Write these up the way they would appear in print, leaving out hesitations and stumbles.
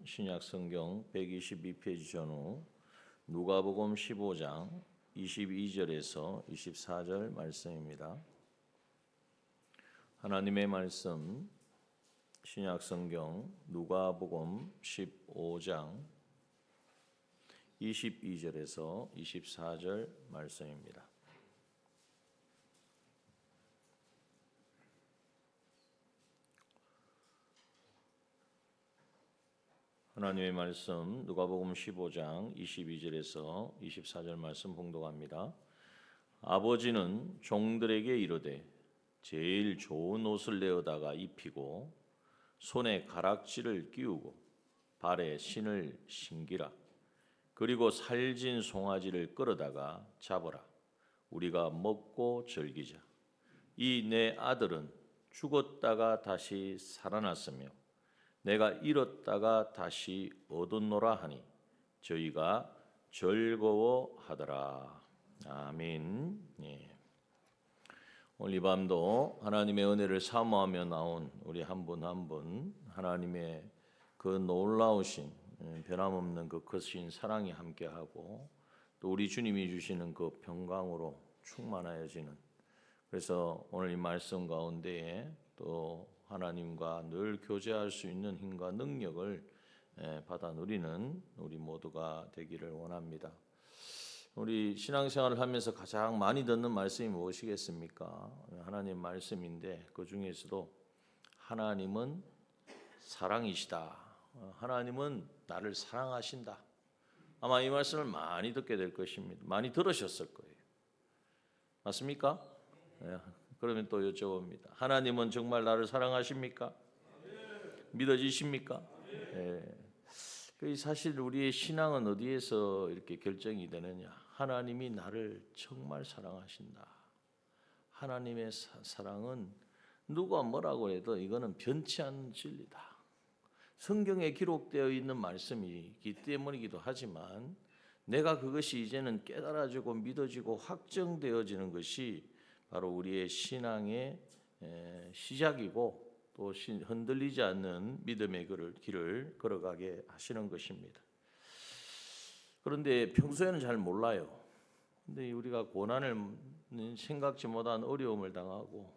신약 성경 122페이지 전후 누가복음 15장 22절에서 24절 말씀입니다. 하나님의 말씀 신약 성경 누가복음 15장 22절에서 24절 말씀입니다. 하나님의 말씀 누가복음 15장 22절에서 24절 말씀 봉독합니다. 아버지는 종들에게 이르되 제일 좋은 옷을 내어다가 입히고 손에 가락지를 끼우고 발에 신을 신기라. 그리고 살진 송아지를 끌어다가 잡으라. 우리가 먹고 즐기자. 이 내 아들은 죽었다가 다시 살아났으며 내가 잃었다가 다시 얻었노라 하니 저희가 즐거워하더라. 아멘. 예. 오늘 이 밤도 하나님의 은혜를 사모하며 나온 우리 한 분 한 분 하나님의 그 놀라우신 변함없는 그 크신 사랑이 함께하고 또 우리 주님이 주시는 그 평강으로 충만하여지는, 그래서 오늘 이 말씀 가운데에 또 하나님과 늘 교제할 수 있는 힘과 능력을 받아 누리는 우리 모두가 되기를 원합니다. 우리 신앙생활을 하면서 가장 많이 듣는 말씀이 무엇이겠습니까? 하나님 말씀인데 그 중에서도 하나님은 사랑이시다. 하나님은 나를 사랑하신다. 아마 이 말씀을 많이 듣게 될 것입니다. 많이 들으셨을 거예요. 맞습니까? 그러면 또 여쭤봅니다. 하나님은 정말 나를 사랑하십니까? 믿어지십니까? 사실 우리의 신앙은 어디에서 이렇게 결정이 되느냐? 하나님이 나를 정말 사랑하신다. 하나님의 사랑은 누가 뭐라고 해도 이거는 변치 않는 진리다. 성경에 기록되어 있는 말씀이기 때문이기도 하지만 내가 그것이 이제는 깨달아지고 믿어지고 확정되어지는 것이 바로 우리의 신앙의 시작이고 또 흔들리지 않는 믿음의 길을 걸어가게 하시는 것입니다. 그런데 평소에는 잘 몰라요. 근데 우리가 고난을 생각지 못한 어려움을 당하고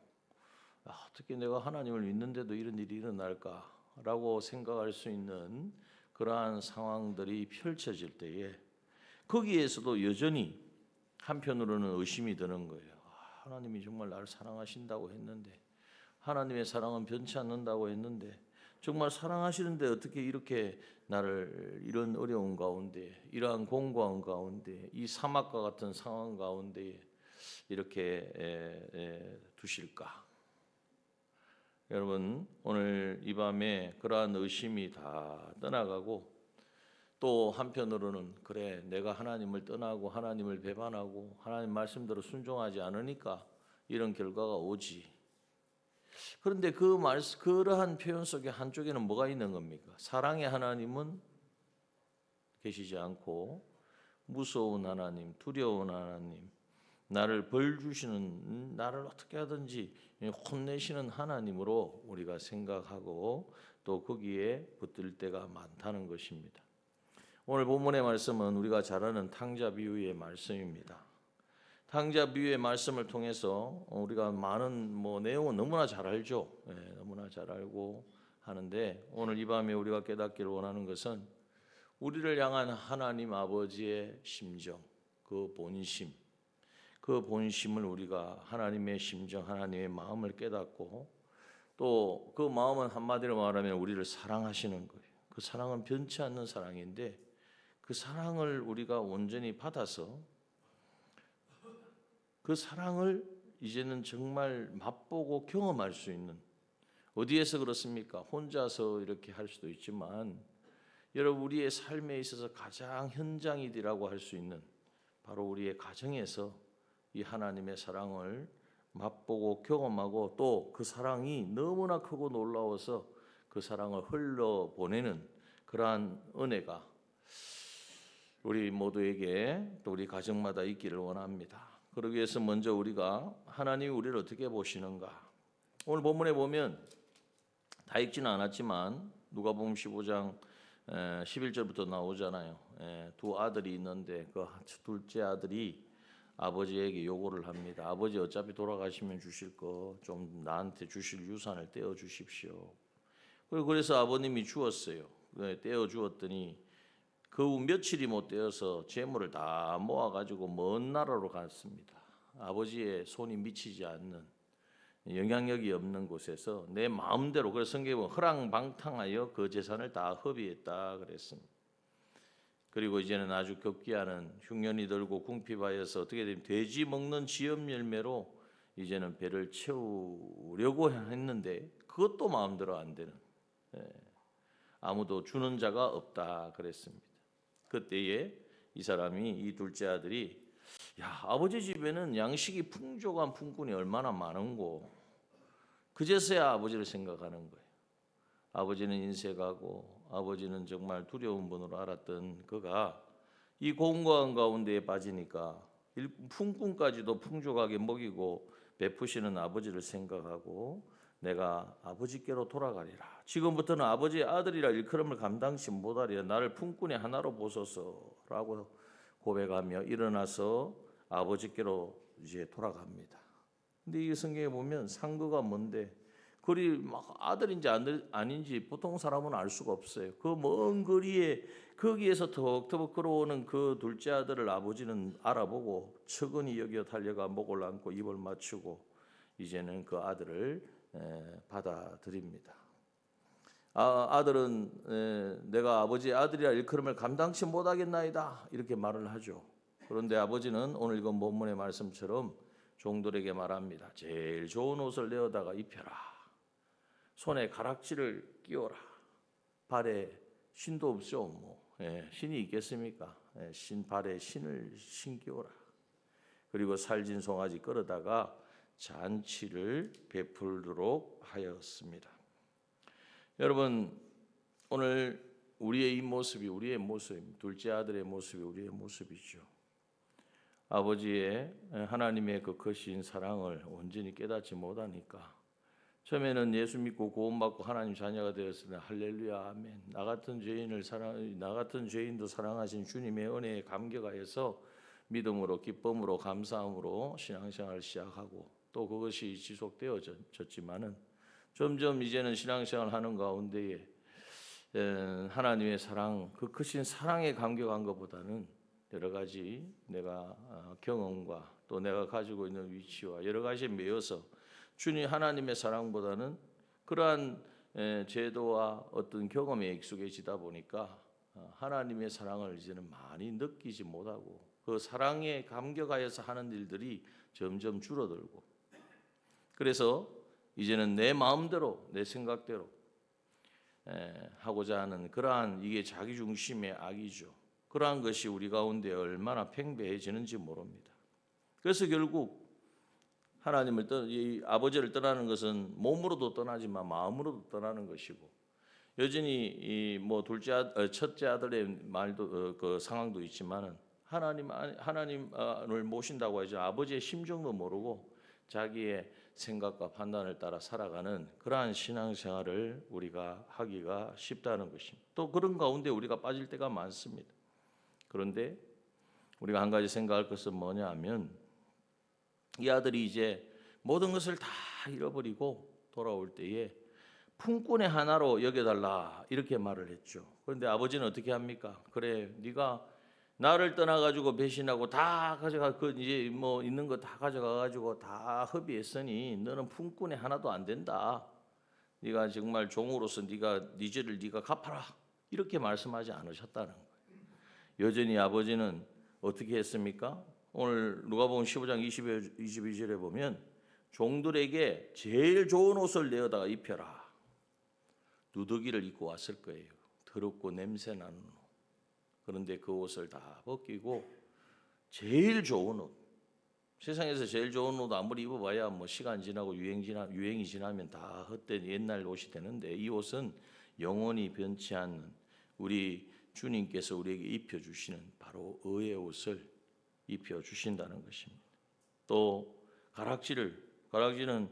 어떻게 내가 하나님을 믿는데도 이런 일이 일어날까라고 생각할 수 있는 그러한 상황들이 펼쳐질 때에 거기에서도 여전히 한편으로는 의심이 드는 거예요. 하나님이 정말 나를 사랑하신다고 했는데, 하나님의 사랑은 변치 않는다고 했는데, 정말 사랑하시는데 어떻게 이렇게 나를 이런 어려운 가운데, 이러한 공고한 가운데, 이 사막과 같은 상황 가운데 이렇게 두실까? 여러분, 오늘 이 밤에 그러한 의심이 다 떠나가고 또 한편으로는 그래, 내가 하나님을 떠나고 하나님을 배반하고 하나님 말씀대로 순종하지 않으니까 이런 결과가 오지. 그런데 그러한 표현 속에 한쪽에는 뭐가 있는 겁니까? 사랑의 하나님은 계시지 않고 무서운 하나님, 두려운 하나님, 나를 벌 주시는, 나를 어떻게 하든지 혼내시는 하나님으로 우리가 생각하고 또 거기에 붙들 때가 많다는 것입니다. 오늘 본문의 말씀은 우리가 잘 아는 탕자 비유의 말씀입니다. 탕자 비유의 말씀을 통해서 우리가 많은 내용은 너무나 잘 알죠. 너무나 잘 알고 하는데 오늘 이 밤에 우리가 깨닫기를 원하는 것은 우리를 향한 하나님 아버지의 심정, 그 본심을 우리가 하나님의 심정, 하나님의 마음을 깨닫고 또 그 마음은 한마디로 말하면 우리를 사랑하시는 거예요. 그 사랑은 변치 않는 사랑인데 그 사랑을 우리가 온전히 받아서 그 사랑을 이제는 정말 맛보고 경험할 수 있는, 어디에서 그렇습니까? 혼자서 이렇게 할 수도 있지만 여러분, 우리의 삶에 있어서 가장 현장이라고 할 수 있는 바로 우리의 가정에서 이 하나님의 사랑을 맛보고 경험하고 또 그 사랑이 너무나 크고 놀라워서 그 사랑을 흘려보내는 그러한 은혜가 우리 모두에게 또 우리 가정마다 있기를 원합니다. 그러기 위해서 먼저 우리가 하나님이 우리를 어떻게 보시는가, 오늘 본문에 보면 다 읽지는 않았지만 누가복음 15장 11절부터 나오잖아요. 두 아들이 있는데 그 둘째 아들이 아버지에게 요구를 합니다. 아버지 어차피 돌아가시면 주실 거 좀 나한테 주실 유산을 떼어 주십시오. 그래서 아버님이 주었어요. 떼어 주었더니 그 후 며칠이 못 되어서 재물을 다 모아가지고 먼 나라로 갔습니다. 아버지의 손이 미치지 않는 영향력이 없는 곳에서 내 마음대로, 그래서 성경에 보면 허랑방탕하여 그 재산을 다 허비했다 그랬습니다. 그리고 이제는 아주 급기야는 흉년이 들고 궁핍하여서 어떻게 되면 돼지 먹는 지엽 열매로 이제는 배를 채우려고 했는데 그것도 마음대로 안 되는, 아무도 주는 자가 없다 그랬습니다. 그때에 이 사람이, 이 둘째 아들이, 야, 아버지 집에는 양식이 풍족한 품꾼이 얼마나 많은고, 그제서야 아버지를 생각하는 거예요. 아버지는 인색하고 아버지는 정말 두려운 분으로 알았던 그가 이 공고한 가운데에 빠지니까 품꾼까지도 풍족하게 먹이고 베푸시는 아버지를 생각하고 내가 아버지께로 돌아가리라. 지금부터는 아버지의 아들이라 일컬음을 감당치 못하리라. 나를 품꾼의 하나로 보소서라고 고백하며 일어나서 아버지께로 이제 돌아갑니다. 근데 이 성경에 보면 상거가 뭔데 거리 막 아들인지 아닌지 보통 사람은 알 수가 없어요. 그 먼 거리에 거기에서 터벅터벅 걸어오는 그 둘째 아들을 아버지는 알아보고 측은히 여겨 달려가 목을 안고 입을 맞추고 이제는 그 아들을 받아들입니다. 아들은 내가 아버지의 아들이라 일컬음을 감당치 못하겠나이다 이렇게 말을 하죠. 그런데 아버지는 오늘 이건 본문의 말씀처럼 종들에게 말합니다. 제일 좋은 옷을 내어다가 입혀라. 손에 가락지를 끼워라. 발에 신도 없죠. 신이 있겠습니까? 발에 신을 신기워라. 그리고 살진 송아지 끌어다가 잔치를 베풀도록 하였습니다. 여러분, 오늘 우리의 이 모습이 우리의 모습입니다. 둘째 아들의 모습이 우리의 모습이죠. 아버지의 하나님의 그 크신 사랑을 온전히 깨닫지 못하니까 처음에는 예수 믿고 구원받고 하나님 자녀가 되었을 때 할렐루야 아멘. 나 같은 죄인도 사랑하신 주님의 은혜에 감격하여서 믿음으로 기쁨으로 감사함으로 신앙생활을 시작하고 또 그것이 지속되어졌지만은 점점 이제는 신앙생활을 하는 가운데에 하나님의 사랑, 그 크신 사랑에 감격한 것보다는 여러 가지 내가 경험과 또 내가 가지고 있는 위치와 여러 가지에 매여서 주님 하나님의 사랑보다는 그러한 제도와 어떤 경험에 익숙해지다 보니까 하나님의 사랑을 이제는 많이 느끼지 못하고 그 사랑에 감격하여서 하는 일들이 점점 줄어들고 그래서 이제는 내 마음대로 내 생각대로 하고자 하는 그러한 이게 자기중심의 악이죠. 그러한 것이 우리 가운데 얼마나 팽배해지는지 모릅니다. 그래서 결국 하나님을 이 아버지를 떠나는 것은 몸으로도 떠나지만 마음으로도 떠나는 것이고 여전히 첫째 아들의 말도 그 상황도 있지만은 하나님을 모신다고 하죠. 아버지의 심정도 모르고 자기의 생각과 판단을 따라 살아가는 그러한 신앙생활을 우리가 하기가 쉽다는 것입니다. 또 그런 가운데 우리가 빠질 때가 많습니다. 그런데 우리가 한 가지 생각할 것은 뭐냐 하면 이 아들이 이제 모든 것을 다 잃어버리고 돌아올 때에 품꾼의 하나로 여겨달라 이렇게 말을 했죠. 그런데 아버지는 어떻게 합니까? 그래, 네가 나를 떠나가지고 배신하고 다 가져가 이제 있는 거 다 가져가가지고 다 허비했으니 너는 품꾼의 하나도 안 된다. 네가 정말 종으로서 네 죄를 네가 갚아라 이렇게 말씀하지 않으셨다는 거예요. 여전히 아버지는 어떻게 했습니까? 오늘 누가복음 15장 22절에 보면 종들에게 제일 좋은 옷을 내어다가 입혀라. 누더기를 입고 왔을 거예요. 더럽고 냄새나는 옷. 그런데 그 옷을 다 벗기고 제일 좋은 옷. 세상에서 제일 좋은 옷 아무리 입어봐야 시간 지나고 유행이 지나면 다 헛된 옛날 옷이 되는데 이 옷은 영원히 변치 않는 우리 주님께서 우리에게 입혀주시는 바로 의의 옷을 입혀주신다는 것입니다. 또 가락지는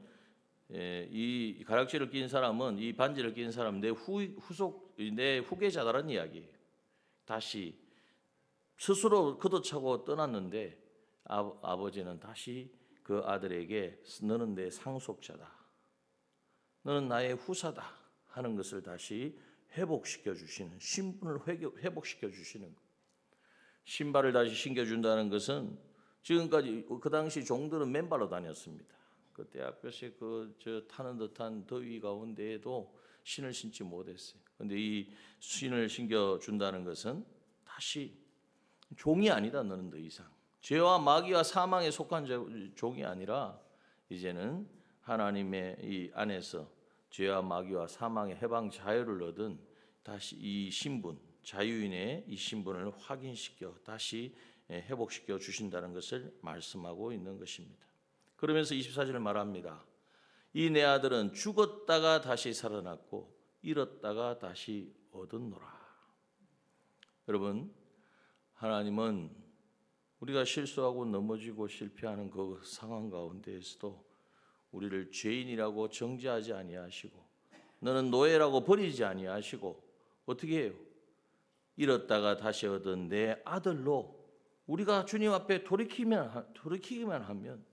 이 가락지를 낀 사람은, 이 반지를 낀 사람은 내 후계자다라는 이야기예요. 다시 스스로 걷어차고 떠났는데 아버지는 다시 그 아들에게 너는 내 상속자다, 너는 나의 후사다 하는 것을 다시 회복시켜 주시는, 신분을 회복시켜 주시는 것. 신발을 다시 신겨준다는 것은, 지금까지 그 당시 종들은 맨발로 다녔습니다. 그때 앞에서 저 타는 듯한 더위 가운데에도 신을 신지 못했어요. 그런데 이 신을 신겨준다는 것은 다시 종이 아니다, 너는 더 이상 죄와 마귀와 사망에 속한 종이 아니라 이제는 하나님의 이 안에서 죄와 마귀와 사망의 해방 자유를 얻은 다시 이 신분, 자유인의 이 신분을 확인시켜 다시 회복시켜 주신다는 것을 말씀하고 있는 것입니다. 그러면서 24절을 말합니다. 이 내 아들은 죽었다가 다시 살아났고 잃었다가 다시 얻었노라. 여러분, 하나님은 우리가 실수하고 넘어지고 실패하는 그 상황 가운데에서도 우리를 죄인이라고 정죄하지 아니하시고, 너는 노예라고 버리지 아니하시고, 어떻게 해요? 잃었다가 다시 얻은 내 아들로 우리가 주님 앞에 돌이키기만 하면,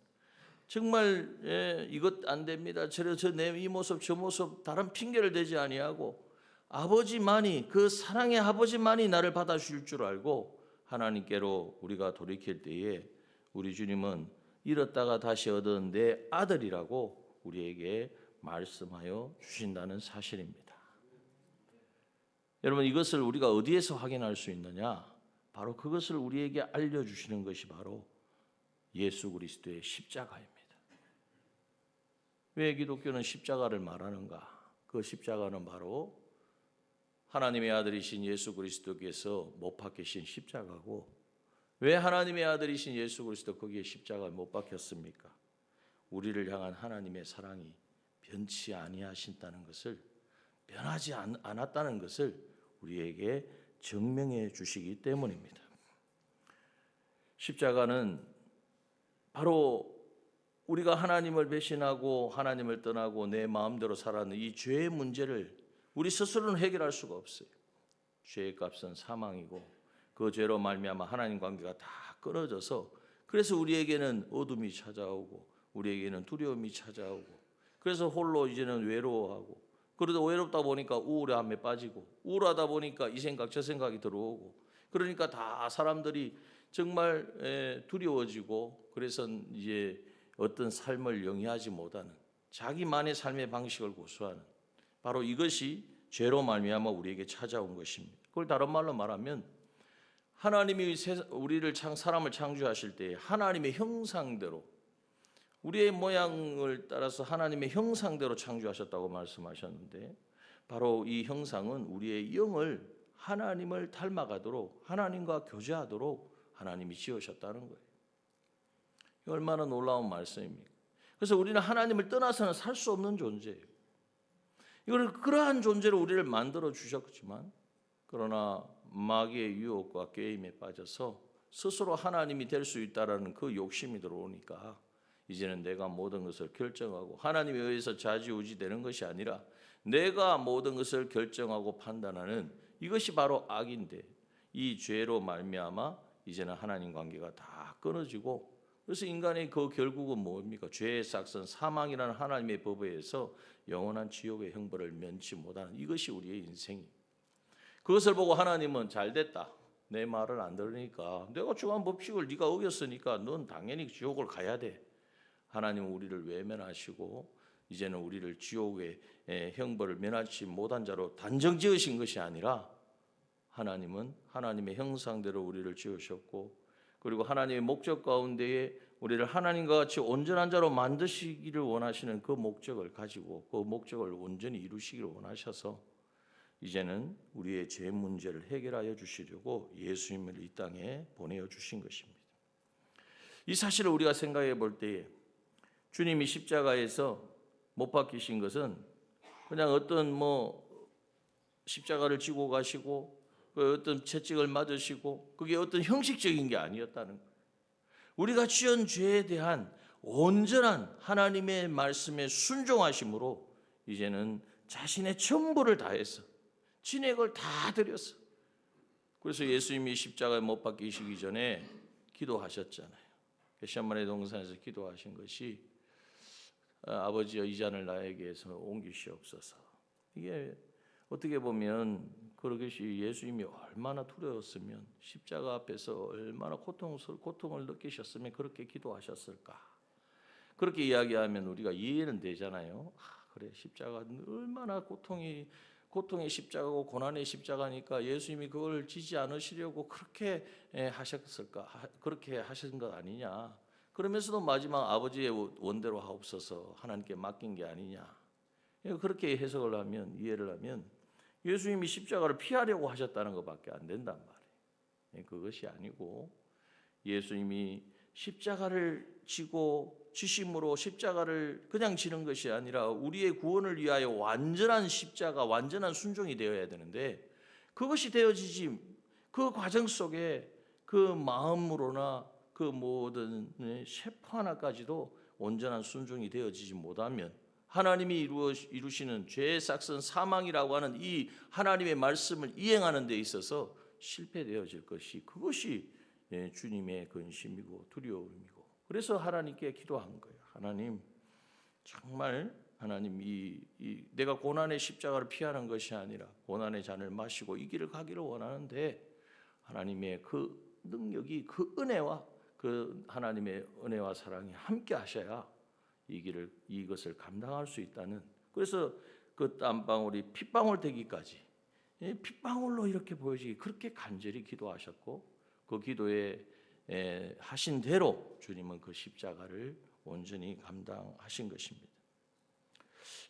정말 이것 안 됩니다, 내 이 모습 저 모습 다른 핑계를 대지 아니하고 아버지만이, 그 사랑의 아버지만이 나를 받아주실 줄 알고 하나님께로 우리가 돌이킬 때에 우리 주님은 잃었다가 다시 얻은 내 아들이라고 우리에게 말씀하여 주신다는 사실입니다. 여러분, 이것을 우리가 어디에서 확인할 수 있느냐? 바로 그것을 우리에게 알려주시는 것이 바로 예수 그리스도의 십자가입니다. 왜 기독교는 십자가를 말하는가? 그 십자가는 바로 하나님의 아들이신 예수 그리스도께서 못 박히신 십자가고, 왜 하나님의 아들이신 예수 그리스도 거기에 십자가에 못 박혔습니까? 우리를 향한 하나님의 사랑이 변치 아니하신다는 것을, 변하지 않았다는 것을 우리에게 증명해 주시기 때문입니다. 십자가는 바로 우리가 하나님을 배신하고 하나님을 떠나고 내 마음대로 살아가는 이 죄의 문제를 우리 스스로는 해결할 수가 없어요. 죄의 값은 사망이고 그 죄로 말미암아 하나님 관계가 다 끊어져서, 그래서 우리에게는 어둠이 찾아오고 우리에게는 두려움이 찾아오고, 그래서 홀로 이제는 외로워하고, 그러다 외롭다 보니까 우울함에 빠지고, 우울하다 보니까 이 생각 저 생각이 들어오고, 그러니까 다 사람들이 정말 두려워지고, 그래서 이제 어떤 삶을 영위하지 못하는 자기만의 삶의 방식을 고수하는, 바로 이것이 죄로 말미암아 우리에게 찾아온 것입니다. 그걸 다른 말로 말하면, 하나님이 사람을 창조하실 때 하나님의 형상대로, 우리의 모양을 따라서 하나님의 형상대로 창조하셨다고 말씀하셨는데, 바로 이 형상은 우리의 영을 하나님을 닮아가도록, 하나님과 교제하도록 하나님이 지으셨다는 거예요. 얼마나 놀라운 말씀입니까? 그래서 우리는 하나님을 떠나서는 살 수 없는 존재예요. 이걸 그러한 존재로 우리를 만들어 주셨지만, 그러나 마귀의 유혹과 게임에 빠져서 스스로 하나님이 될 수 있다라는 그 욕심이 들어오니까 이제는 내가 모든 것을 결정하고, 하나님에 의해서 좌지우지되는 것이 아니라 내가 모든 것을 결정하고 판단하는, 이것이 바로 악인데, 이 죄로 말미암아 이제는 하나님 관계가 다 끊어지고, 그래서 인간의 그 결국은 뭡니까? 죄의 삭선 사망이라는 하나님의 법에 의해서 영원한 지옥의 형벌을 면치 못하는, 이것이 우리의 인생이. 그것을 보고 하나님은 잘됐다, 내 말을 안 들으니까, 내가 정한 법칙을 네가 어겼으니까 넌 당연히 지옥을 가야 돼. 하나님은 우리를 외면하시고 이제는 우리를 지옥의 형벌을 면하지 못한 자로 단정 지으신 것이 아니라, 하나님은 하나님의 형상대로 우리를 지으셨고, 그리고 하나님의 목적 가운데에 우리를 하나님과 같이 온전한 자로 만드시기를 원하시는 그 목적을 가지고, 그 목적을 온전히 이루시기를 원하셔서 이제는 우리의 죄 문제를 해결하여 주시려고 예수님을 이 땅에 보내어 주신 것입니다. 이 사실을 우리가 생각해 볼 때에 주님이 십자가에서 못 박히신 것은 그냥 어떤 십자가를 지고 가시고 어떤 채찍을 맞으시고, 그게 어떤 형식적인 게 아니었다는 거예요. 우리가 지은 죄에 대한 온전한 하나님의 말씀에 순종하심으로 이제는 자신의 전부를 다해서 진액을 다 드렸어. 그래서 예수님이 십자가에 못 박히시기 전에 기도하셨잖아요. 겟세마네 동산에서 기도하신 것이 아버지여 이 잔을 나에게서 옮기시옵소서. 이게 어떻게 보면 그것이 예수님이 얼마나 두려웠으면 십자가 앞에서 얼마나 고통을 느끼셨으면 그렇게 기도하셨을까. 그렇게 이야기하면 우리가 이해는 되잖아요. 그래 십자가 얼마나 고통의 십자가고 고난의 십자가니까 예수님이 그걸 지지 않으시려고 그렇게 하셨을까? 그렇게 하신 것 아니냐? 그러면서도 마지막 아버지의 원대로 하옵소서 하나님께 맡긴 게 아니냐? 그렇게 해석을 하면 이해를 하면 예수님이 십자가를 피하려고 하셨다는 것밖에 안 된단 말이에요. 그것이 아니고 예수님이 십자가를 지심으로 십자가를 그냥 지는 것이 아니라 우리의 구원을 위하여 완전한 십자가, 완전한 순종이 되어야 되는데 그것이 되어지지 그 과정 속에 그 마음으로나 그 모든 세포 하나까지도 온전한 순종이 되어지지 못하면 하나님이 이루시는 죄의 삭선 사망이라고 하는 이 하나님의 말씀을 이행하는 데 있어서 실패되어질 것이 그것이 주님의 근심이고 두려움이고 그래서 하나님께 기도한 거예요. 하나님 정말 하나님 내가 고난의 십자가를 피하는 것이 아니라 고난의 잔을 마시고 이 길을 가기를 원하는데 하나님의 그 능력이 그 은혜와 그 하나님의 은혜와 사랑이 함께 하셔야 이것을 감당할 수 있다는 그래서 그 땀방울이 핏방울 되기까지 핏방울로 이렇게 보여지기 그렇게 간절히 기도하셨고 그 기도에 하신 대로 주님은 그 십자가를 온전히 감당하신 것입니다.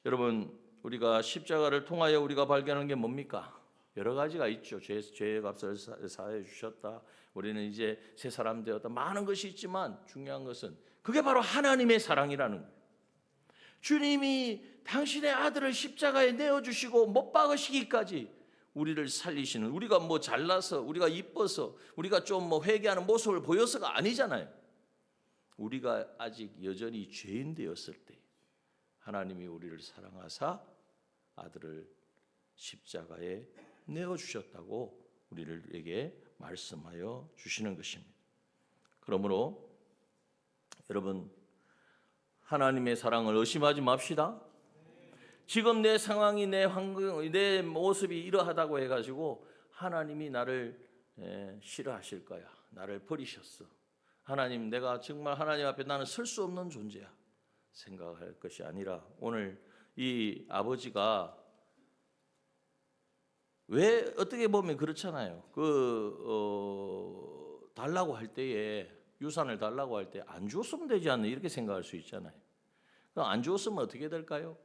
여러분 우리가 십자가를 통하여 우리가 발견하는 게 뭡니까? 여러 가지가 있죠. 죄의 값을 사해 주셨다. 우리는 이제 새 사람 되었다. 많은 것이 있지만 중요한 것은 그게 바로 하나님의 사랑이라는 거예요. 주님이 당신의 아들을 십자가에 내어주시고 못 박으시기까지 우리를 살리시는 우리가 뭐 잘나서 우리가 이뻐서 우리가 좀 뭐 회개하는 모습을 보여서가 아니잖아요. 우리가 아직 여전히 죄인 되었을 때 하나님이 우리를 사랑하사 아들을 십자가에 내어주셨다고 우리에게 말씀하여 주시는 것입니다. 그러므로 여러분 하나님의 사랑을 의심하지 맙시다. 지금 내 상황이 내 환경, 내 모습이 이러하다고 해가지고 하나님이 나를 싫어하실 거야. 나를 버리셨어. 하나님 내가 정말 하나님 앞에 나는 설 수 없는 존재야. 생각할 것이 아니라 오늘 이 아버지가 왜 어떻게 보면 그렇잖아요. 달라고 할 때에 유산을 달라고 할 때 안 주었으면 되지 않나 이렇게 생각할 수 있잖아요. 안 주었으면 어떻게 될까요?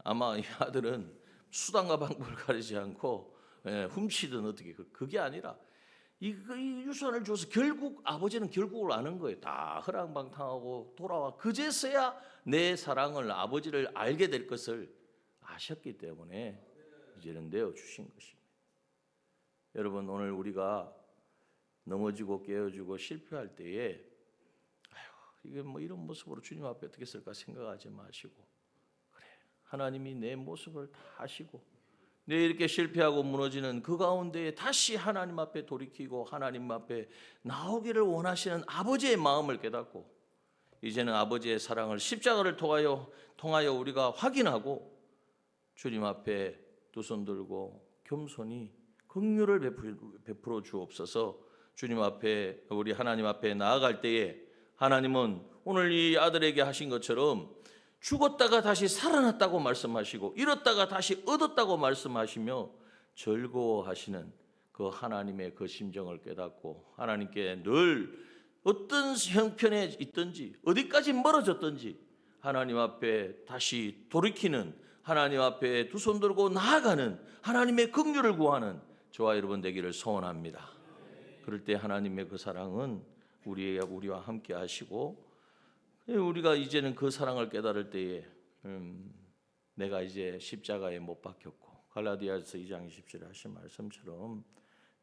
아마 이 아들은 수단과 방법을 가리지 않고 훔치든 어떻게 그게 아니라 이 유산을 줘서 결국 아버지는 결국을 아는 거예요. 다 허랑방탕하고 돌아와 그제서야 내 사랑을 아버지를 알게 될 것을 아셨기 때문에 이제는 내어주신 것입니다. 여러분 오늘 우리가 넘어지고 깨어지고 실패할 때에 이게 뭐 이런 모습으로 주님 앞에 어떻게 쓸까 생각하지 마시고 그래 하나님이 내 모습을 다 아시고 내 이렇게 실패하고 무너지는 그 가운데에 다시 하나님 앞에 돌이키고 하나님 앞에 나오기를 원하시는 아버지의 마음을 깨닫고 이제는 아버지의 사랑을 십자가를 통하여 우리가 확인하고 주님 앞에 두 손 들고 겸손히 긍휼을 베풀어 주옵소서. 주님 앞에 우리 하나님 앞에 나아갈 때에 하나님은 오늘 이 아들에게 하신 것처럼 죽었다가 다시 살아났다고 말씀하시고 잃었다가 다시 얻었다고 말씀하시며 즐거워하시는 그 하나님의 그 심정을 깨닫고 하나님께 늘 어떤 형편에 있든지 어디까지 멀어졌든지 하나님 앞에 다시 돌이키는 하나님 앞에 두 손 들고 나아가는 하나님의 긍휼을 구하는 저와 여러분 되기를 소원합니다. 그럴 때 하나님의 그 사랑은 우리와 함께 하시고 우리가 이제는 그 사랑을 깨달을 때에 내가 이제 십자가에 못 박혔고 갈라디아서 2장 20절에 하신 말씀처럼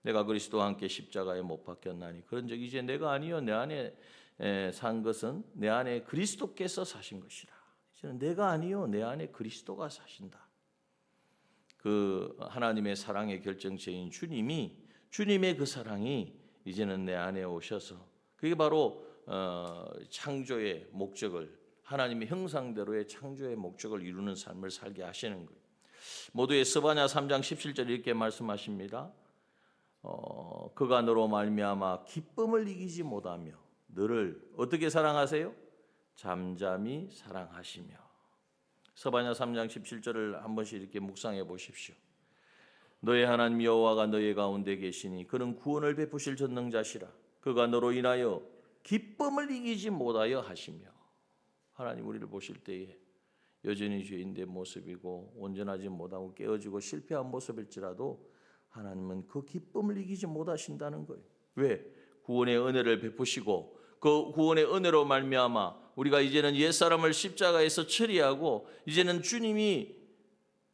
내가 그리스도와 함께 십자가에 못 박혔나니 그런 적 이제 내가 아니요 내 안에 산 것은 내 안에 그리스도께서 사신 것이라. 이제는 내가 아니요 내 안에 그리스도가 사신다. 그 하나님의 사랑의 결정체인 주님의 그 사랑이 이제는 내 안에 오셔서 그게 바로 창조의 목적을 하나님의 형상대로의 창조의 목적을 이루는 삶을 살게 하시는 거예요. 모두의 스바냐 3장 17절 이렇게 말씀하십니다. 그가 너로 말미암아 기쁨을 이기지 못하며 너를 어떻게 사랑하세요? 잠잠히 사랑하시며. 스바냐 3장 17절을 한 번씩 이렇게 묵상해 보십시오. 너의 하나님 여호와가 너의 가운데 계시니 그는 구원을 베푸실 전능자시라. 그가 너로 인하여 기쁨을 이기지 못하여 하시며. 하나님 우리를 보실 때에 여전히 죄인의 모습이고 온전하지 못하고 깨어지고 실패한 모습일지라도 하나님은 그 기쁨을 이기지 못하신다는 거예요. 왜? 구원의 은혜를 베푸시고 그 구원의 은혜로 말미암아 우리가 이제는 옛사람을 십자가에서 처리하고 이제는 주님이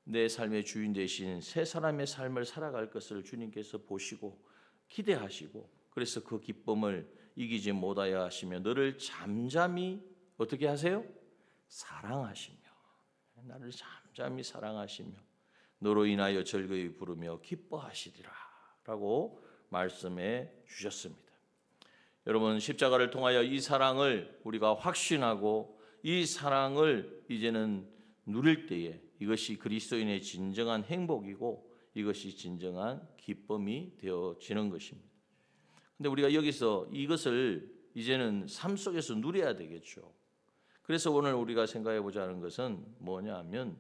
내 삶의 주인 되신 새 사람의 삶을 살아갈 것을 주님께서 보시고 기대하시고 그래서 그 기쁨을 이기지 못하여 하시며 너를 잠잠히 어떻게 하세요? 사랑하시며 나를 잠잠히 사랑하시며 너로 인하여 즐거이 부르며 기뻐하시리라 라고 말씀해 주셨습니다. 여러분 십자가를 통하여 이 사랑을 우리가 확신하고 이 사랑을 이제는 누릴 때에 이것이 그리스도인의 진정한 행복이고 이것이 진정한 기쁨이 되어지는 것입니다. 근데 우리가 여기서 이것을 이제는 삶 속에서 누려야 되겠죠. 그래서 오늘 우리가 생각해 보자는 것은 뭐냐 하면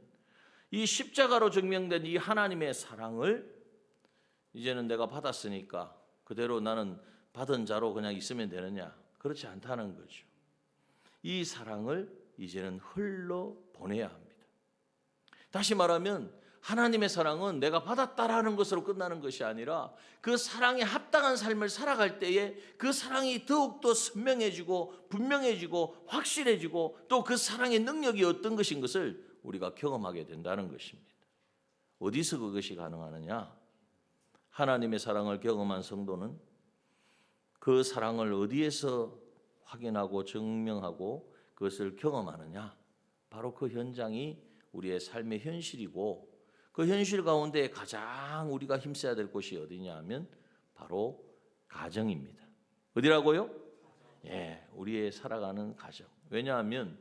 이 십자가로 증명된 이 하나님의 사랑을 이제는 내가 받았으니까 그대로 나는 받은 자로 그냥 있으면 되느냐? 그렇지 않다는 거죠. 이 사랑을 이제는 흘러 보내야 합니다. 다시 말하면 하나님의 사랑은 내가 받았다라는 것으로 끝나는 것이 아니라 그 사랑에 합당한 삶을 살아갈 때에 그 사랑이 더욱더 선명해지고 분명해지고 확실해지고 또 그 사랑의 능력이 어떤 것인 것을 우리가 경험하게 된다는 것입니다. 어디서 그것이 가능하느냐? 하나님의 사랑을 경험한 성도는 그 사랑을 어디에서 확인하고 증명하고 그것을 경험하느냐? 바로 그 현장이 우리의 삶의 현실이고 그 현실 가운데 가장 우리가 힘써야 될 곳이 어디냐 하면 바로 가정입니다. 어디라고요? 예, 우리의 살아가는 가정. 왜냐하면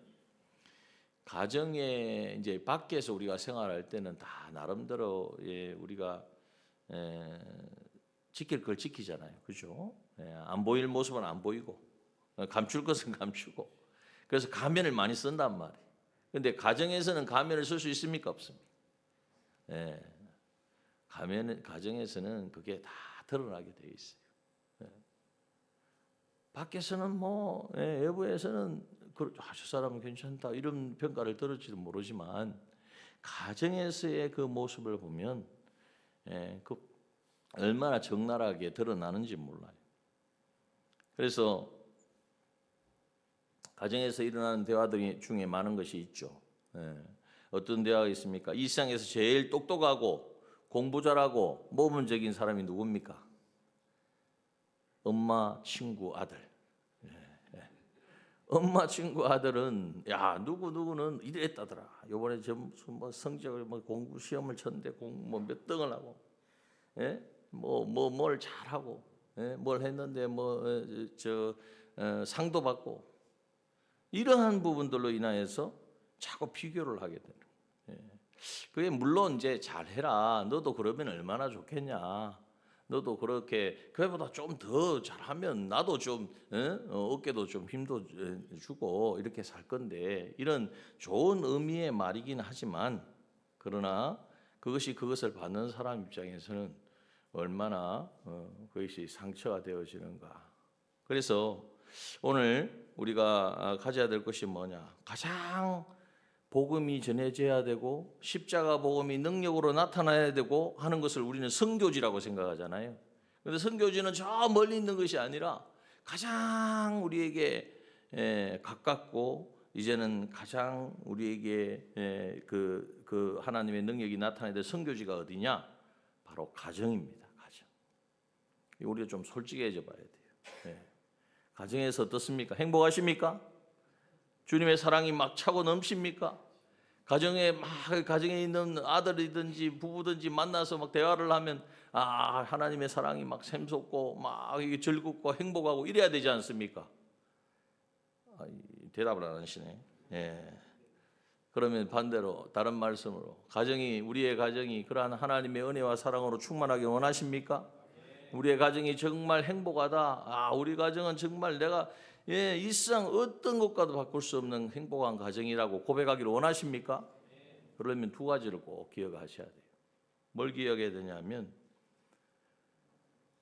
가정에 이제 밖에서 우리가 생활할 때는 다 나름대로 우리가 지킬 걸 지키잖아요. 그죠? 안 보일 모습은 안 보이고 감출 것은 감추고 그래서 가면을 많이 쓴단 말이에요. 근데 가정에서는 가면을 쓸 수 있습니까? 없습니까? 가정에서는 그게 다 드러나게 돼 있어요. 밖에서는 뭐 외부에서는 저 사람은 괜찮다 이런 평가를 들을지도 모르지만 가정에서의 그 모습을 보면 그 얼마나 적나라하게 드러나는지 몰라요. 그래서 가정에서 일어나는 대화들 중에 많은 것이 있죠. 어떤 대화가 있습니까? 이 세상에서 제일 똑똑하고 공부 잘하고 모범적인 사람이 누굽니까? 엄마, 친구, 아들. 엄마, 친구, 아들은 야 누구는 이랬다더라. 이번에 뭐 성적을 뭐 공부 시험을 쳤는데 뭐 몇 등을 하고, 뭘 잘하고, 뭘 했는데 상도 받고 이러한 부분들로 인하여서 자꾸 비교를 하게 되는 거예요. 그게 물론 이제 잘해라. 너도 그러면 얼마나 좋겠냐. 너도 그렇게 그보다 좀 더 잘하면 나도 좀 어깨도 좀 힘도 주고 이렇게 살 건데 이런 좋은 의미의 말이긴 하지만 그러나 그것을 받는 사람 입장에서는 얼마나 그것이 상처가 되어지는가. 그래서 오늘 우리가 가져야 될 것이 뭐냐? 가장 복음이 전해져야 되고 십자가 복음이 능력으로 나타나야 되고 하는 것을 우리는 선교지라고 생각하잖아요. 그런데 선교지는 저 멀리 있는 것이 아니라 가장 우리에게 가깝고 이제는 가장 우리에게 그 하나님의 능력이 나타나야 될 선교지가 어디냐? 바로 가정입니다. 가정. 우리가 좀 솔직해져 봐야 돼요. 가정에서 어떻습니까? 행복하십니까? 주님의 사랑이 막 차고 넘칩니까? 가정에 있는 아들이든지 부부든지 만나서 막 대화를 하면 하나님의 사랑이 막 샘솟고 막 이게 즐겁고 행복하고 이래야 되지 않습니까? 대답을 안 하시네. 예. 그러면 반대로 다른 말씀으로 우리의 가정이 그러한 하나님의 은혜와 사랑으로 충만하길 원하십니까? 우리의 가정이 정말 행복하다. 우리 가정은 정말 내가 이 세상 어떤 것과도 바꿀 수 없는 행복한 가정이라고 고백하기를 원하십니까? 그러면 두 가지를 꼭 기억하셔야 돼요. 뭘 기억해야 되냐면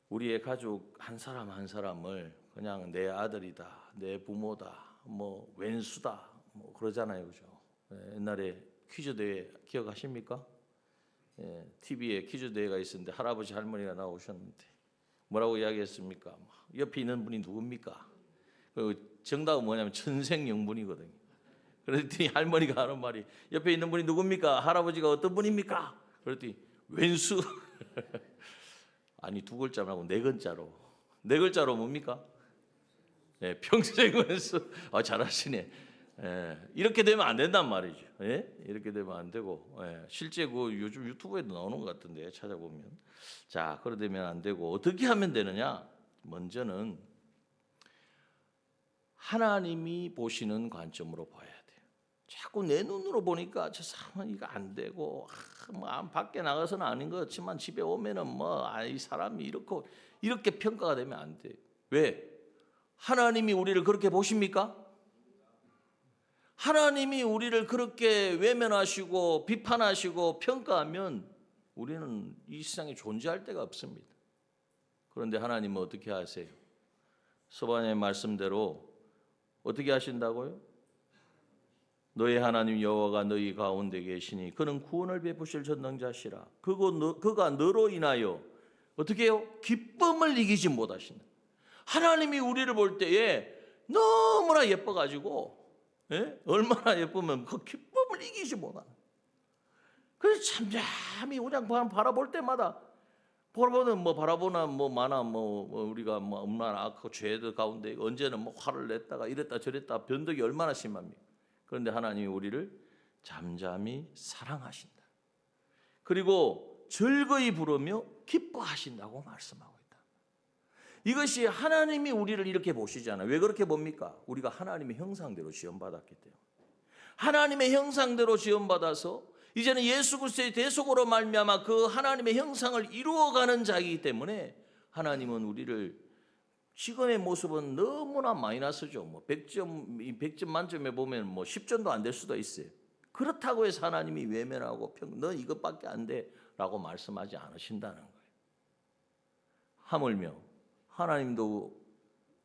우리의 가족 한 사람 한 사람을 그냥 내 아들이다, 내 부모다, 뭐 왼수다, 뭐 그러잖아요, 그죠? 옛날에 퀴즈 대회 기억하십니까? TV에 퀴즈 대회가 있었는데 할아버지 할머니가 나오셨는데 뭐라고 이야기했습니까? 옆에 있는 분이 누굽니까? 정답은 뭐냐면 천생연분이거든요. 그랬더니 할머니가 하는 말이 옆에 있는 분이 누굽니까? 할아버지가 어떤 분입니까? 그랬더니 왼수. 아니 두 글자 말고 네 글자로. 네 글자로 뭡니까? 평생 왼수. 잘하시네. 이렇게 되면 안 된단 말이죠. 이렇게 되면 안 되고 실제 요즘 유튜브에도 나오는 것 같은데 찾아보면 그러 되면 안 되고 어떻게 하면 되느냐? 먼저는 하나님이 보시는 관점으로 봐야 돼요. 자꾸 내 눈으로 보니까 저 사람은 이거 안 되고 밖에 나가서는 아닌 것 같지만 집에 오면은 이 사람이 이렇게 평가가 되면 안 돼요. 왜? 하나님이 우리를 그렇게 보십니까? 하나님이 우리를 그렇게 외면하시고 비판하시고 평가하면 우리는 이 세상에 존재할 데가 없습니다. 그런데 하나님은 어떻게 하세요? 서반의 말씀대로 어떻게 하신다고요? 너의 하나님 여호와가 너희 가운데 계시니 그는 구원을 베푸실 전능자시라. 그가 너로 인하여 어떻게 해요? 기쁨을 이기지 못하신다. 하나님이 우리를 볼 때에 너무나 예뻐가지고 얼마나 예쁘면 그 기쁨을 이기지 못하는. 그래서 잠잠히 그냥 바라볼 때마다 바라보나 많아 우리가 얼마나 악하고 죄들 가운데 언제는 화를 냈다가 이랬다 저랬다 변덕이 얼마나 심합니까? 그런데 하나님이 우리를 잠잠히 사랑하신다. 그리고 즐거이 부르며 기뻐하신다고 말씀하고 있다. 이것이 하나님이 우리를 이렇게 보시잖아요. 왜 그렇게 봅니까? 우리가 하나님의 형상대로 지음받았기 때문에. 하나님의 형상대로 지음받아서 이제는 예수 그리스도의 대속으로 말미암아 그 하나님의 형상을 이루어가는 자이기 때문에 하나님은 우리를 지금의 모습은 너무나 마이너스죠. 100점 만점에 보면 10점도 안 될 수도 있어요. 그렇다고 해서 하나님이 외면하고 너 이것밖에 안 돼라고 말씀하지 않으신다는 거예요. 하물며 하나님도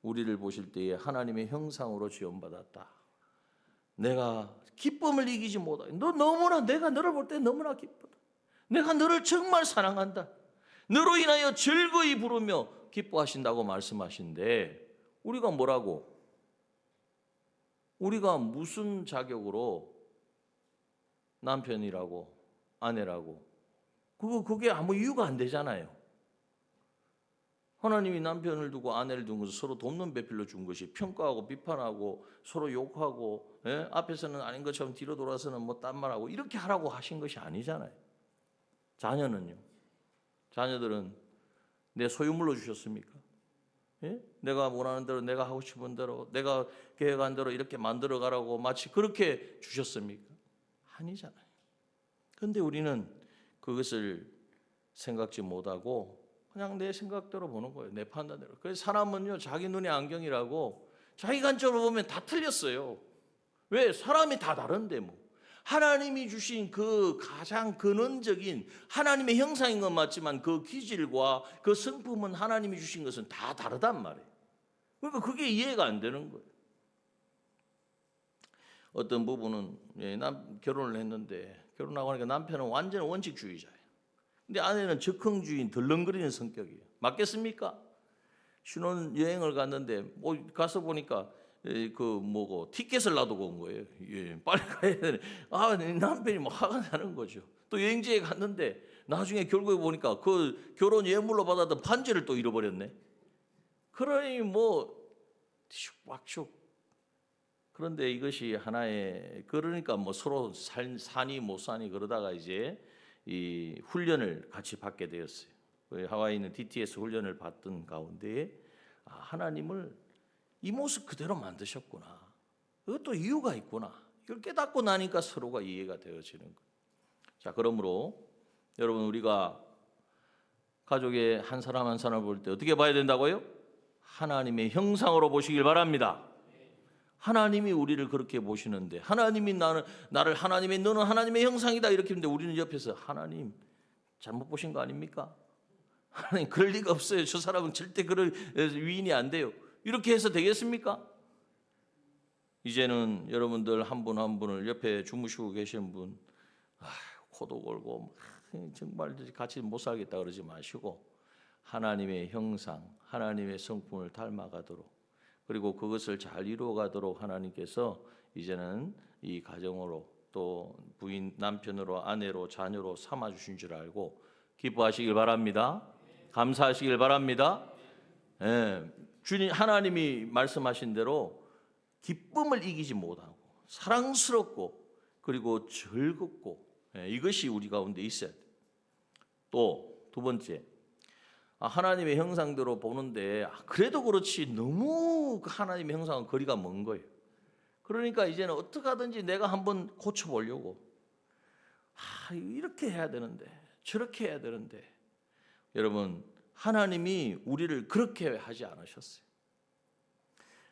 우리를 보실 때에 하나님의 형상으로 지음받았다. 내가 기쁨을 이기지 못하고 내가 너를 볼 때 너무나 기쁘다. 내가 너를 정말 사랑한다. 너로 인하여 즐거이 부르며 기뻐하신다고 말씀하신데 우리가 뭐라고? 우리가 무슨 자격으로 남편이라고 아내라고 그게 아무 이유가 안 되잖아요. 하나님이 남편을 두고 아내를 두고 서로 돕는 배필로 준 것이 평가하고 비판하고 서로 욕하고 앞에서는 아닌 것처럼 뒤로 돌아서는 딴 말하고 이렇게 하라고 하신 것이 아니잖아요. 자녀는요? 자녀들은 내 소유물로 주셨습니까? 내가 원하는 대로 내가 하고 싶은 대로 내가 계획한 대로 이렇게 만들어 가라고 마치 그렇게 주셨습니까? 아니잖아요. 그런데 우리는 그것을 생각지 못하고 그냥 내 생각대로 보는 거예요. 내 판단대로. 그래서 사람은요 자기 눈에 안경이라고 자기 관점으로 보면 다 틀렸어요. 왜? 사람이 다 다른데 하나님이 주신 그 가장 근원적인 하나님의 형상인 건 맞지만 그 기질과 그 성품은 하나님이 주신 것은 다 다르단 말이에요. 그러니까 그게 이해가 안 되는 거예요. 어떤 부부는 결혼을 했는데 결혼하고 나니까 남편은 완전 원칙주의자예요. 근데 아내는 적흥주의인 덜렁거리는 성격이에요. 맞겠습니까? 신혼여행을 갔는데 가서 보니까 티켓을 놔두고 온 거예요. 빨리 가야 되네. 남편이 화가 나는 거죠. 또 여행지에 갔는데 나중에 결국에 보니까 그 결혼 예물로 받았던 반지를 또 잃어버렸네. 그러니 슉박슉. 그런데 이것이 하나의 그러니까 뭐 서로 사니 못 사니 그러다가 이제 이 훈련을 같이 받게 되었어요. 하와이는 DTS 훈련을 받던 가운데 하나님을 이 모습 그대로 만드셨구나. 그것도 이유가 있구나. 이걸 깨닫고 나니까 서로가 이해가 되어지는 거예요. 자, 그러므로 여러분 우리가 가족의 한 사람 한 사람을 볼 때 어떻게 봐야 된다고요? 하나님의 형상으로 보시길 바랍니다. 하나님이 우리를 그렇게 보시는데 하나님이 나를 하나님의 너는 하나님의 형상이다 이렇게 했는데 우리는 옆에서 하나님 잘못 보신 거 아닙니까? 하나님 그럴 리가 없어요. 저 사람은 절대 그럴 위인이 안 돼요. 이렇게 해서 되겠습니까? 이제는 여러분들 한 분 한 분을 옆에 주무시고 계신 분 코도 골고 정말 같이 못 살겠다 그러지 마시고 하나님의 형상, 하나님의 성품을 닮아가도록 그리고 그것을 잘 이루어가도록 하나님께서 이제는 이 가정으로 또 부인, 남편으로, 아내로, 자녀로 삼아주신 줄 알고 기뻐하시길 바랍니다. 감사하시길 바랍니다. 주님 하나님이 말씀하신 대로 기쁨을 이기지 못하고 사랑스럽고 그리고 즐겁고 이것이 우리 가운데 있어야 돼요. 또 두 번째, 하나님의 형상대로 보는데 그래도 그렇지 너무 하나님의 형상은 거리가 먼 거예요. 그러니까 이제는 어떻게 하든지 내가 한번 고쳐보려고 이렇게 해야 되는데 저렇게 해야 되는데 여러분 하나님이 우리를 그렇게 하지 않으셨어요.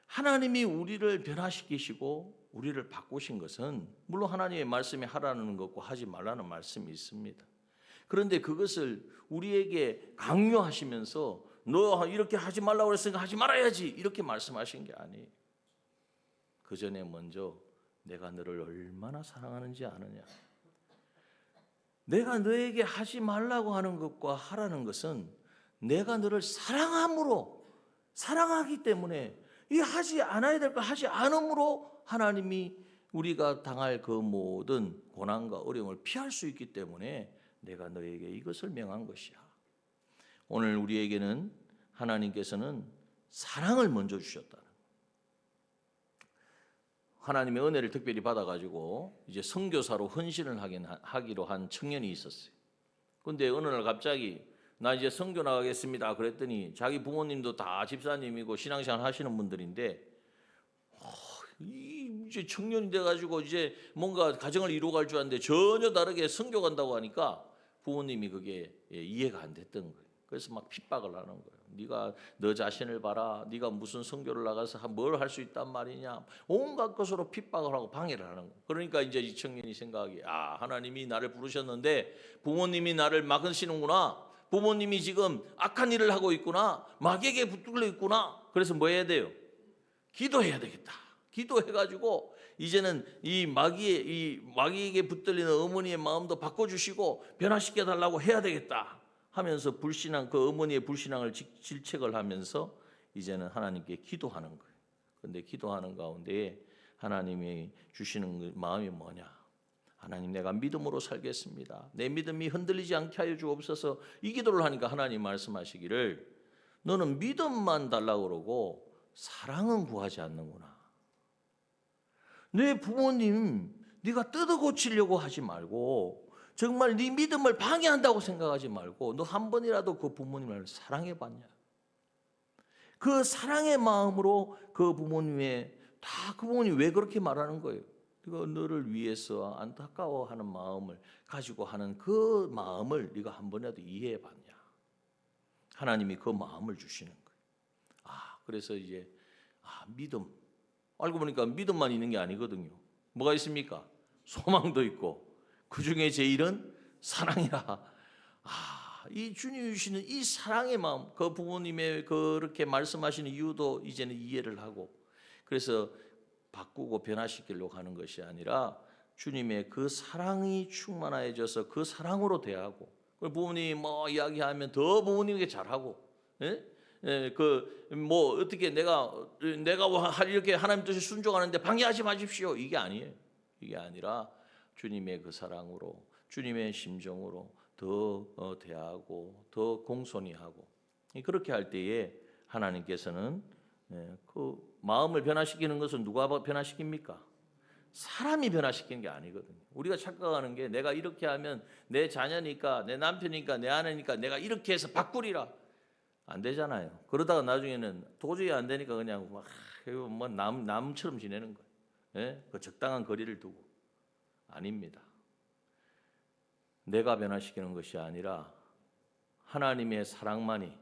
하나님이 우리를 변화시키시고 우리를 바꾸신 것은 물론 하나님의 말씀이 하라는 것과 하지 말라는 말씀이 있습니다. 그런데 그것을 우리에게 강요하시면서 너 이렇게 하지 말라고 그랬으니까 하지 말아야지 이렇게 말씀하신 게 아니에요. 그 전에 먼저 내가 너를 얼마나 사랑하는지 아느냐. 내가 너에게 하지 말라고 하는 것과 하라는 것은 내가 너를 사랑함으로 사랑하기 때문에 이 하지 않아야 될 거 하지 않음으로 하나님이 우리가 당할 그 모든 고난과 어려움을 피할 수 있기 때문에 내가 너에게 이것을 명한 것이야. 오늘 우리에게는 하나님께서는 사랑을 먼저 주셨다. 하나님의 은혜를 특별히 받아가지고 이제 선교사로 헌신을 하기로 한 청년이 있었어요. 근데 어느 날 갑자기 나 이제 선교 나가겠습니다. 그랬더니 자기 부모님도 다 집사님이고 신앙생활 하시는 분들인데 이제 청년이 돼가지고 이제 뭔가 가정을 이루어갈 줄 알았는데 전혀 다르게 선교 간다고 하니까 부모님이 그게 이해가 안 됐던 거예요. 그래서 막 핍박을 하는 거예요. 네가 너 자신을 봐라. 네가 무슨 선교를 나가서 뭘 할 수 있단 말이냐. 온갖 것으로 핍박을 하고 방해를 하는 거예요. 그러니까 이제 이 청년이 생각하기 하나님이 나를 부르셨는데 부모님이 나를 막으시는구나. 부모님이 지금 악한 일을 하고 있구나. 마귀에게 붙들려 있구나. 그래서 뭐 해야 돼요? 기도해야 되겠다. 기도해가지고 이제는 이 마귀에게 붙들리는 어머니의 마음도 바꿔주시고 변화시켜 달라고 해야 되겠다 하면서 불신앙 그 어머니의 불신앙을 질책을 하면서 이제는 하나님께 기도하는 거예요. 그런데 기도하는 가운데 하나님이 주시는 마음이 뭐냐? 하나님 내가 믿음으로 살겠습니다. 내 믿음이 흔들리지 않게 하여 주옵소서. 이 기도를 하니까 하나님 말씀하시기를 너는 믿음만 달라고 그러고 사랑은 구하지 않는구나. 내 부모님 네가 뜯어 고치려고 하지 말고 정말 네 믿음을 방해한다고 생각하지 말고 너 한 번이라도 그 부모님을 사랑해 봤냐? 그 사랑의 마음으로 그 부모님의 그 부모님이 왜 그렇게 말하는 거예요? 네가 너를 위해서 안타까워하는 마음을 가지고 하는 그 마음을 네가 한 번이라도 이해해 봤냐? 하나님이 그 마음을 주시는 거예요. 그래서 이제 믿음. 알고 보니까 믿음만 있는 게 아니거든요. 뭐가 있습니까? 소망도 있고 그 중에 제일은 사랑이라. 이 주님이 주시는 이 사랑의 마음, 그 부모님의 그렇게 말씀하시는 이유도 이제는 이해를 하고 그래서 바꾸고 변화시키려고 하는 것이 아니라 주님의 그 사랑이 충만해져서 그 사랑으로 대하고 부모님이 뭐 이야기하면 더 부모님에게 잘하고 뭐 어떻게 내가 이렇게 하나님 뜻에 순종하는데 방해하지 마십시오. 이게 아니에요. 이게 아니라 주님의 그 사랑으로 주님의 심정으로 더 대하고 더 공손히 하고 그렇게 할 때에 하나님께서는 그 마음을 변화시키는 것은 누가 변화시킵니까? 사람이 변화시키는 게 아니거든요. 우리가 착각하는 게 내가 이렇게 하면 내 자녀니까, 내 남편이니까, 내 아내니까 내가 이렇게 해서 바꾸리라. 안 되잖아요. 그러다가 나중에는 도저히 안 되니까 그냥 뭐 남처럼 지내는 거예요. 예? 그 적당한 거리를 두고. 아닙니다. 내가 변화시키는 것이 아니라 하나님의 사랑만이,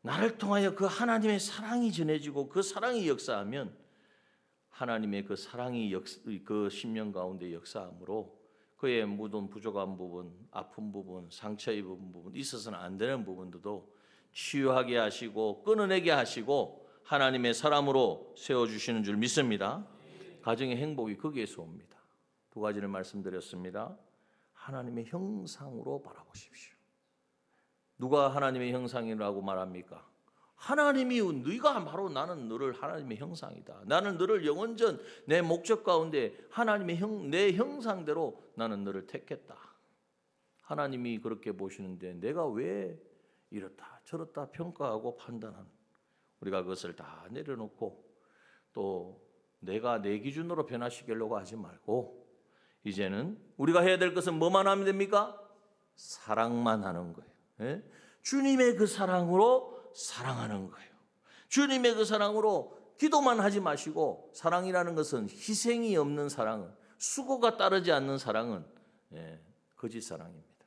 나를 통하여 그 하나님의 사랑이 전해지고 그 사랑이 역사하면 하나님의 그 사랑이 그 심령 가운데 역사함으로 그의 묻은 부족한 부분, 아픈 부분, 상처 입은 부분, 있어서는 안 되는 부분들도 치유하게 하시고 끊어내게 하시고 하나님의 사람으로 세워주시는 줄 믿습니다. 가정의 행복이 거기에서 옵니다. 두 가지를 말씀드렸습니다. 하나님의 형상으로 바라보십시오. 누가 하나님의 형상이라고 말합니까? 하나님이 네가 바로 나는 너를 하나님의 형상이다. 나는 너를 영원전 내 목적 가운데 하나님의 내 형상대로 나는 너를 택했다. 하나님이 그렇게 보시는데 내가 왜 이렇다 저렇다 평가하고 판단하는, 우리가 그것을 다 내려놓고 또 내가 내 기준으로 변화시키려고 하지 말고 이제는 우리가 해야 될 것은 뭐만 하면 됩니까? 사랑만 하는 거예요. 예? 주님의 그 사랑으로 사랑하는 거예요. 주님의 그 사랑으로 기도만 하지 마시고, 사랑이라는 것은 희생이 없는 사랑은, 수고가 따르지 않는 사랑은 거짓 사랑입니다.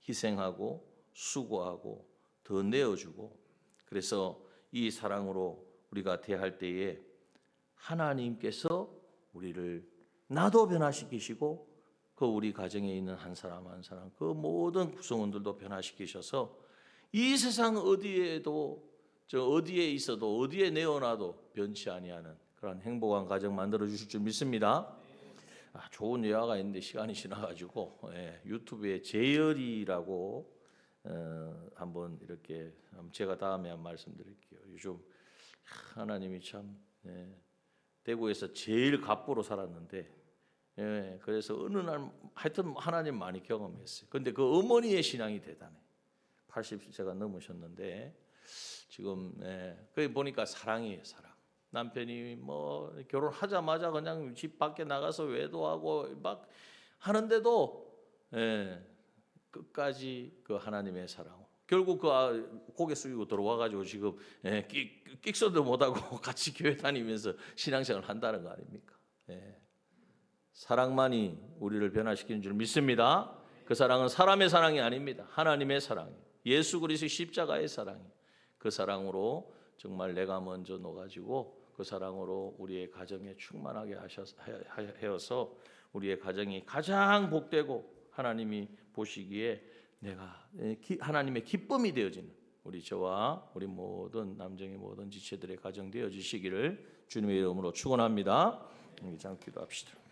희생하고 수고하고 더 내어주고, 그래서 이 사랑으로 우리가 대할 때에 하나님께서 우리를 나도 변화시키시고 그 우리 가정에 있는 한 사람 한 사람 그 모든 구성원들도 변화시키셔서 이 세상 어디에도 어디에 있어도 어디에 내어놔도 변치 아니하는 그런 행복한 가정 만들어 주실 줄 믿습니다. 좋은 예화가 있는데 시간이 지나가지고 유튜브에 재열이라고 한번 이렇게 제가 다음에 한 말씀드릴게요. 요즘 하나님이 참 대구에서 제일 갑부로 살았는데 그래서 어느 날 하여튼 하나님 많이 경험했어요. 근데 그 어머니의 신앙이 대단해. 80세가 넘으셨는데 지금 거기 보니까 사랑이에요, 사랑. 남편이 뭐 결혼하자마자 그냥 집 밖에 나가서 외도하고 막 하는데도 끝까지 그 하나님의 사랑. 결국 그 고개 숙이고 들어와가지고 지금 끽소도 못하고 같이 교회 다니면서 신앙생활을 한다는 거 아닙니까? 사랑만이 우리를 변화시키는 줄 믿습니다. 그 사랑은 사람의 사랑이 아닙니다. 하나님의 사랑이에요. 예수 그리스도의 십자가의 사랑이에요. 그 사랑으로 정말 내가 먼저 놓아가지고 그 사랑으로 우리의 가정에 충만하게 하여서 우리의 가정이 가장 복되고 하나님이 보시기에 내가 하나님의 기쁨이 되어지는 우리 저와 우리 모든 남정의 모든 지체들의 가정 되어지시기를 주님의 이름으로 축원합니다. 기도합시다.